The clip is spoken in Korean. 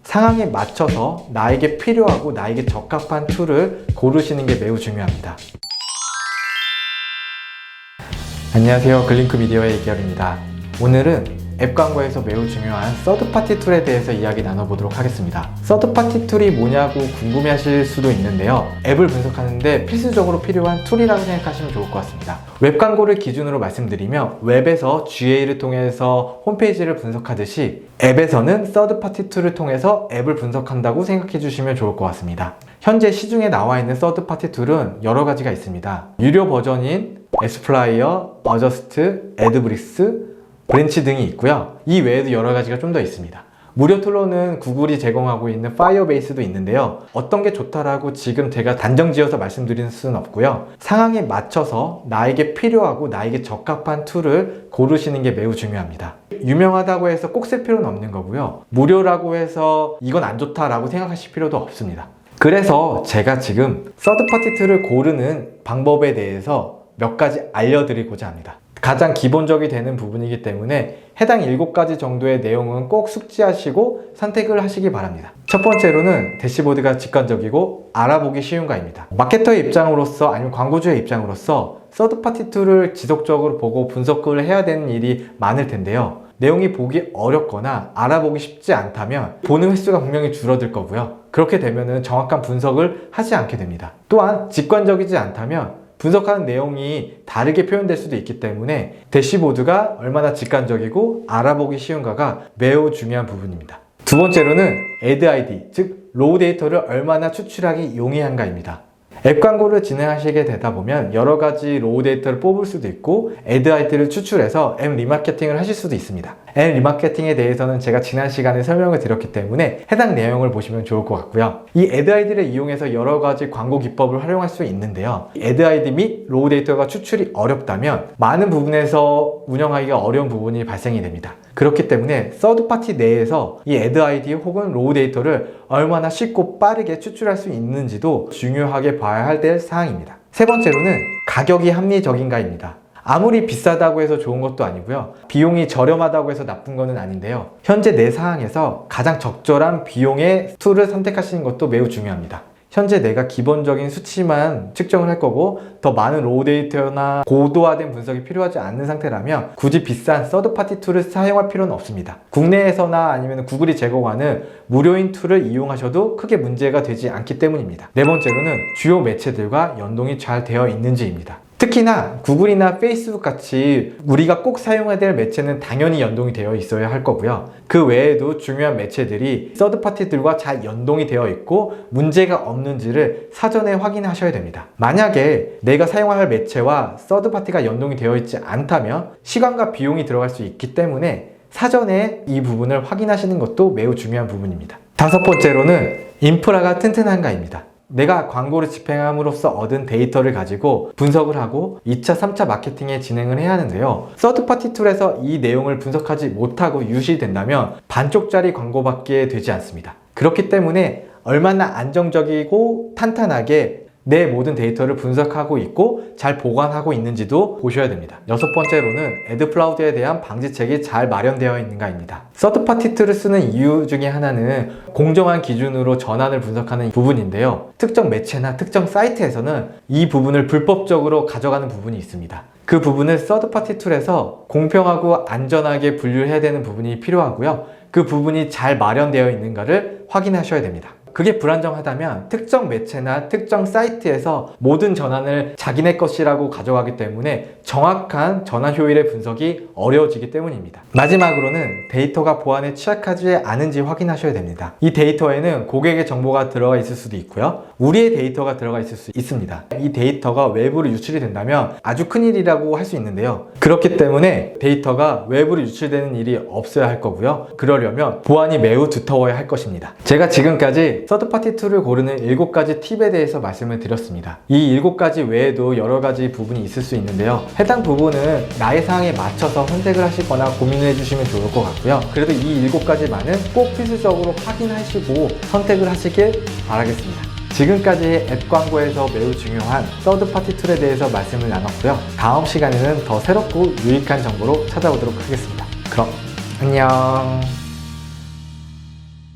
상황에 맞춰서 나에게 필요하고 나에게 적합한 툴을 고르시는 게 매우 중요합니다. 안녕하세요, 글링크 미디어의 이결입니다. 오늘은 앱 광고에서 매우 중요한 서드파티 툴에 대해서 이야기 나눠보도록 하겠습니다. 서드파티 툴이 뭐냐고 궁금해하실 수도 있는데요, 앱을 분석하는데 필수적으로 필요한 툴이라고 생각하시면 좋을 것 같습니다. 웹 광고를 기준으로 말씀드리며, 웹에서 GA를 통해서 홈페이지를 분석하듯이 앱에서는 서드파티 툴을 통해서 앱을 분석한다고 생각해 주시면 좋을 것 같습니다. 현재 시중에 나와 있는 서드파티 툴은 여러 가지가 있습니다. 유료 버전인 에스플라이어, 어저스트, 애드브릭스, 브랜치 등이 있고요. 이 외에도 여러 가지가 좀 더 있습니다. 무료 툴로는 구글이 제공하고 있는 파이어베이스도 있는데요, 어떤 게 좋다라고 지금 제가 단정 지어서 말씀드릴 수는 없고요, 상황에 맞춰서 나에게 필요하고 나에게 적합한 툴을 고르시는 게 매우 중요합니다. 유명하다고 해서 꼭 쓸 필요는 없는 거고요, 무료라고 해서 이건 안 좋다라고 생각하실 필요도 없습니다. 그래서 제가 지금 서드파티 툴을 고르는 방법에 대해서 몇 가지 알려드리고자 합니다. 가장 기본적이 되는 부분이기 때문에 해당 7가지 정도의 내용은 꼭 숙지하시고 선택을 하시기 바랍니다. 첫 번째로는 대시보드가 직관적이고 알아보기 쉬운가입니다. 마케터의 입장으로서 아니면 광고주의 입장으로서 서드파티 툴을 지속적으로 보고 분석을 해야 되는 일이 많을 텐데요, 내용이 보기 어렵거나 알아보기 쉽지 않다면 보는 횟수가 분명히 줄어들 거고요, 그렇게 되면 정확한 분석을 하지 않게 됩니다. 또한 직관적이지 않다면 분석하는 내용이 다르게 표현될 수도 있기 때문에 대시보드가 얼마나 직관적이고 알아보기 쉬운가가 매우 중요한 부분입니다. 두 번째로는 애드 아이디, 즉 로우 데이터를 얼마나 추출하기 용이한가입니다. 앱 광고를 진행하시게 되다 보면 여러 가지 로우 데이터를 뽑을 수도 있고 애드 아이디를 추출해서 앱 리마케팅을 하실 수도 있습니다. 앱 리마케팅에 대해서는 제가 지난 시간에 설명을 드렸기 때문에 해당 내용을 보시면 좋을 것 같고요, 이 애드 아이디를 이용해서 여러 가지 광고 기법을 활용할 수 있는데요, 애드 아이디 및 로우 데이터가 추출이 어렵다면 많은 부분에서 운영하기가 어려운 부분이 발생이 됩니다. 그렇기 때문에 서드파티 내에서 이 애드 아이디 혹은 로우 데이터를 얼마나 쉽고 빠르게 추출할 수 있는지도 중요하게 봐야 할 사항입니다. 세 번째로는 가격이 합리적인가입니다. 아무리 비싸다고 해서 좋은 것도 아니고요, 비용이 저렴하다고 해서 나쁜 것은 아닌데요, 현재 내 상황에서 가장 적절한 비용의 툴을 선택하시는 것도 매우 중요합니다. 현재 내가 기본적인 수치만 측정을 할 거고 더 많은 로우 데이터나 고도화된 분석이 필요하지 않는 상태라면 굳이 비싼 서드파티 툴을 사용할 필요는 없습니다. 국내에서나 아니면 구글이 제공하는 무료인 툴을 이용하셔도 크게 문제가 되지 않기 때문입니다. 네 번째로는 주요 매체들과 연동이 잘 되어 있는지입니다. 특히나 구글이나 페이스북 같이 우리가 꼭 사용해야 될 매체는 당연히 연동이 되어 있어야 할 거고요, 그 외에도 중요한 매체들이 서드파티들과 잘 연동이 되어 있고 문제가 없는지를 사전에 확인하셔야 됩니다. 만약에 내가 사용할 매체와 서드파티가 연동이 되어 있지 않다면 시간과 비용이 들어갈 수 있기 때문에 사전에 이 부분을 확인하시는 것도 매우 중요한 부분입니다. 다섯 번째로는 인프라가 튼튼한가입니다. 내가 광고를 집행함으로써 얻은 데이터를 가지고 분석을 하고 2차, 3차 마케팅에 진행을 해야 하는데요, 서드파티 툴에서 이 내용을 분석하지 못하고 유실된다면 반쪽짜리 광고밖에 되지 않습니다. 그렇기 때문에 얼마나 안정적이고 탄탄하게 내 모든 데이터를 분석하고 있고 잘 보관하고 있는지도 보셔야 됩니다. 여섯 번째로는 애드플라우드에 대한 방지책이 잘 마련되어 있는가입니다. 서드파티 툴을 쓰는 이유 중에 하나는 공정한 기준으로 전환을 분석하는 부분인데요, 특정 매체나 특정 사이트에서는 이 부분을 불법적으로 가져가는 부분이 있습니다. 그 부분을 서드파티 툴에서 공평하고 안전하게 분류해야 되는 부분이 필요하고요, 그 부분이 잘 마련되어 있는가를 확인하셔야 됩니다. 그게 불안정하다면 특정 매체나 특정 사이트에서 모든 전환을 자기네 것이라고 가져가기 때문에 정확한 전환 효율의 분석이 어려워지기 때문입니다. 마지막으로는 데이터가 보안에 취약하지 않은지 확인하셔야 됩니다. 이 데이터에는 고객의 정보가 들어가 있을 수도 있고요, 우리의 데이터가 들어가 있을 수 있습니다. 이 데이터가 외부로 유출이 된다면 아주 큰일이라고 할 수 있는데요, 그렇기 때문에 데이터가 외부로 유출되는 일이 없어야 할 거고요, 그러려면 보안이 매우 두터워야 할 것입니다. 제가 지금까지 서드파티 툴을 고르는 7가지 팁에 대해서 말씀을 드렸습니다. 이 7가지 외에도 여러 가지 부분이 있을 수 있는데요, 해당 부분은 나의 상황에 맞춰서 선택을 하시거나 고민을 해주시면 좋을 것 같고요, 그래도 이 7가지만은 꼭 필수적으로 확인하시고 선택을 하시길 바라겠습니다. 지금까지 앱 광고에서 매우 중요한 서드파티 툴에 대해서 말씀을 나눴고요, 다음 시간에는 더 새롭고 유익한 정보로 찾아오도록 하겠습니다. 그럼 안녕.